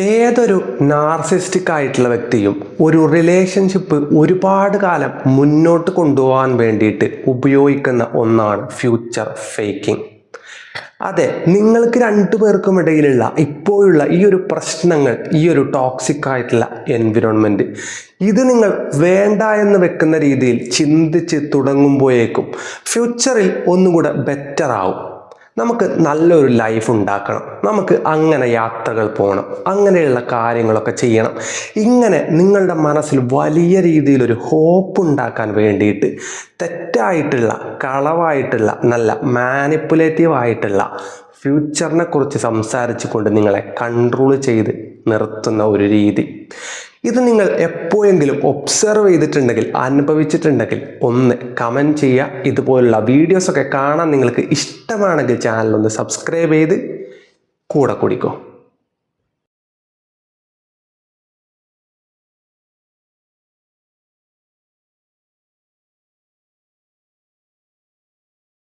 ഏതൊരു നാർസിസ്റ്റിക് ആയിട്ടുള്ള വ്യക്തിയും ഒരു റിലേഷൻഷിപ്പ് ഒരുപാട് കാലം മുന്നോട്ട് കൊണ്ടുപോകാൻ വേണ്ടിയിട്ട് ഉപയോഗിക്കുന്ന ഒന്നാണ് ഫ്യൂച്ചർ ഫേക്കിംഗ്. അതെ, നിങ്ങൾക്ക് രണ്ടുപേർക്കും ഇടയിലുള്ള ഇപ്പോഴുള്ള ഈ ഒരു പ്രശ്നങ്ങൾ, ഈ ഒരു ടോക്സിക് ആയിട്ടുള്ള എൻവിറോൺമെൻറ്റ്, ഇത് നിങ്ങൾ വേണ്ട എന്ന് വെക്കുന്ന രീതിയിൽ ചിന്തിച്ച് തുടങ്ങുമ്പോഴേക്കും ഫ്യൂച്ചറിൽ ഒന്നുകൂടെ ബെറ്റർ ആവും. നമുക്ക് നല്ലൊരു ലൈഫ് ഉണ്ടാക്കണം, നമുക്ക് അങ്ങനെ യാത്രകൾ പോകണം, അങ്ങനെയുള്ള കാര്യങ്ങളൊക്കെ ചെയ്യണം. ഇങ്ങനെ നിങ്ങളുടെ മനസ്സിൽ വലിയ രീതിയിലൊരു ഹോപ്പ് ഉണ്ടാക്കാൻ വേണ്ടിയിട്ട് തെറ്റായിട്ടുള്ള, കളവായിട്ടുള്ള, നല്ല മാനിപ്പുലേറ്റീവ് ആയിട്ടുള്ള ഫ്യൂച്ചറിനെ കുറിച്ച് സംസാരിച്ചു കൊണ്ട് നിങ്ങളെ കൺട്രോൾ ചെയ്ത് നിർത്തുന്ന ഒരു രീതി. ഇത് നിങ്ങൾ എപ്പോഴെങ്കിലും ഒബ്സർവ് ചെയ്തിട്ടുണ്ടെങ്കിൽ, അനുഭവിച്ചിട്ടുണ്ടെങ്കിൽ ഒന്ന് കമൻറ്റ് ചെയ്യുക. ഇതുപോലുള്ള വീഡിയോസൊക്കെ കാണാൻ നിങ്ങൾക്ക് ഇഷ്ടമാണെങ്കിൽ ചാനലൊന്ന് സബ്സ്ക്രൈബ് ചെയ്ത് കൂടെ കൂടിക്കോ.